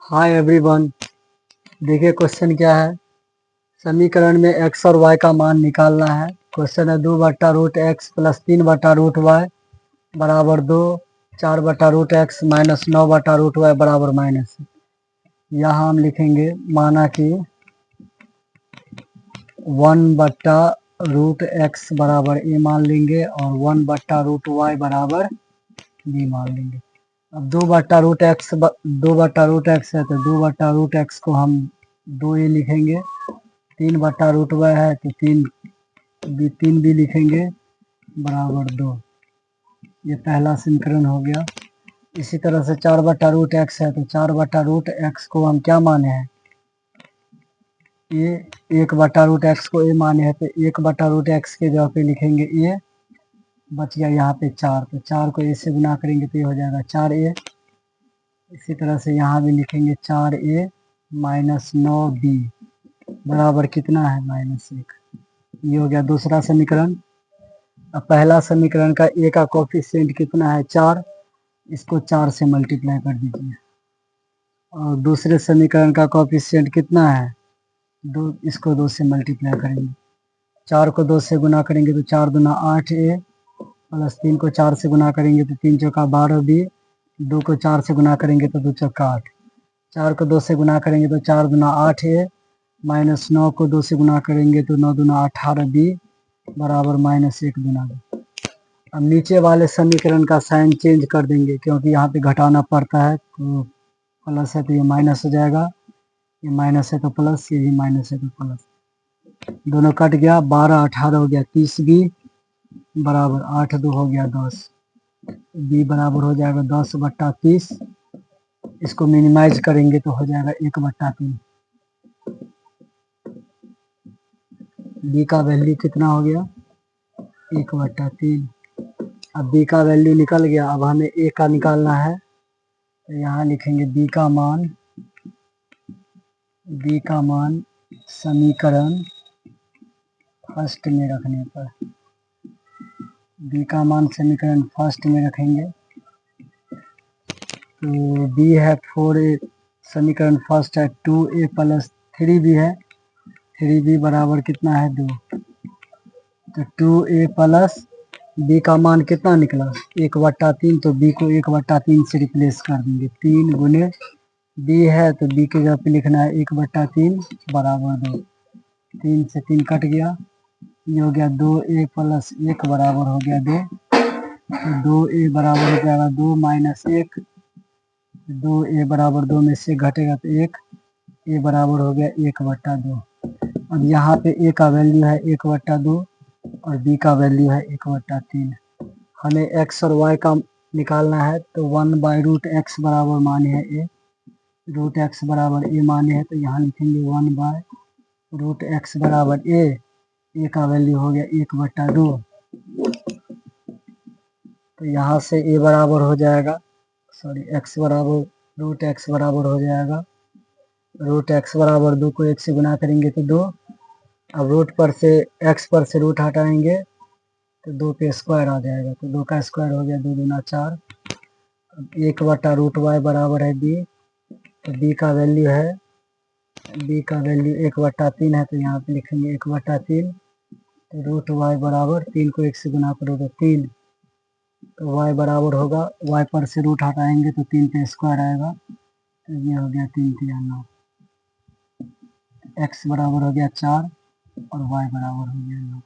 Hi everyone. देखिए question क्या है। समीकरण में x और y का मान निकालना है। क्वेश्चन है 2/√x प्लस 3/√y बराबर 2, 4/√x माइनस 9/√y बराबर माइनस। यहाँ हम लिखेंगे माना कि 1/√x बराबर a मान लेंगे और 1/√y बराबर b मान लेंगे। अब 2/√x है तो 2/√x को हम 2a लिखेंगे। 3/√y है तो 3b लिखेंगे बराबर 2। ये पहला समीकरण हो गया। इसी तरह से 4/√x है तो 4/√x को हम क्या माने हैं, ये 1/√x को a माने हैं तो 1/√x के जगह पे लिखेंगे a। बच गया यहाँ पे 4, तो 4 को a से गुना करेंगे तो ये हो जाएगा 4a। इसी तरह से यहाँ भी लिखेंगे 4a माइनस 9b बराबर कितना है, -1। ये हो गया दूसरा समीकरण। अब पहला समीकरण का a का कोफिशिएंट कितना है, 4। इसको 4 से मल्टीप्लाई कर दीजिए। और दूसरे समीकरण का कोफिशिएंट कितना है, 2। इसको 2 से मल्टीप्लाई करेंगे। 4 को 2 से गुना करेंगे तो 4 दूना 8a प्लस 3 को 4 से गुना करेंगे तो 3 चौका 12b। 2 को 4 से गुना करेंगे तो 2 चौका 8। 4 को 2 से गुना करेंगे तो 4 दूना 8a माइनस 9 को 2 से गुना करेंगे तो 9 दूना 18b बराबर -1 गुना 2। अब नीचे वाले समीकरण का साइन चेंज कर देंगे क्योंकि यहाँ पे घटाना पड़ता है, तो प्लस है तो ये माइनस हो जाएगा, ये माइनस है तो प्लस, ये भी माइनस है तो प्लस। दोनों कट गया, 12 18 हो गया 30b बराबर 8 2 हो गया 10। b बराबर हो जाएगा 10/30। इसको मिनिमाइज करेंगे तो हो जाएगा 1/3। b का वैल्यू कितना हो गया, 1/3। अब b का वैल्यू निकल गया। अब हमें a का निकालना है, तो यहाँ लिखेंगे b का मान समीकरण फर्स्ट में रखने पर, b का मान समीकरण फर्स्ट में रखेंगे तो b है 4a, समीकरण फर्स्ट है 2a प्लस 3b है। 3b बराबर कितना है, 2। तो 2a प्लस b का मान कितना निकला, 1/3। तो b को 1/3 से रिप्लेस कर देंगे। 3 गुने b है तो b के जगह पे लिखना है 1/3 बराबर 2। 3 से 3 कट गया, ये हो गया 2a प्लस 1 बराबर हो गया 2। तो 2a बराबर हो जाएगा 2 माइनस 1। 2a बराबर 2 में से घटेगा तो 1, a बराबर हो गया 1/2। अब यहाँ पे a का वैल्यू है 1/2 और b का वैल्यू है 1/3। हमें x और y का निकालना है तो 1/√x बराबर माने है a, √x बराबर a माने है तो यहाँ लिखेंगे 1/√x बराबर a का वैल्यू हो गया 1/2। तो यहाँ से a बराबर हो जाएगा, x बराबर √x बराबर हो जाएगा, √x बराबर 2 को 1 से गुना करेंगे तो 2। अब रूट पर से x पर से रूट हटाएंगे तो 2 पे स्क्वायर आ जाएगा, तो 2 का स्क्वायर हो गया 2 दूना 4। 1/√y बराबर है b, तो b का वैल्यू 1/3 है तो यहाँ पे लिखेंगे 1/3। तो √y बराबर 3 को 1 से गुना करो तो 3, तो y बराबर होगा, y पर से रूट हटाएंगे तो 3 पे स्क्वायर आएगा, तो ये हो गया 3 3 9। x बराबर हो गया 4 और y बराबर हो गया 9।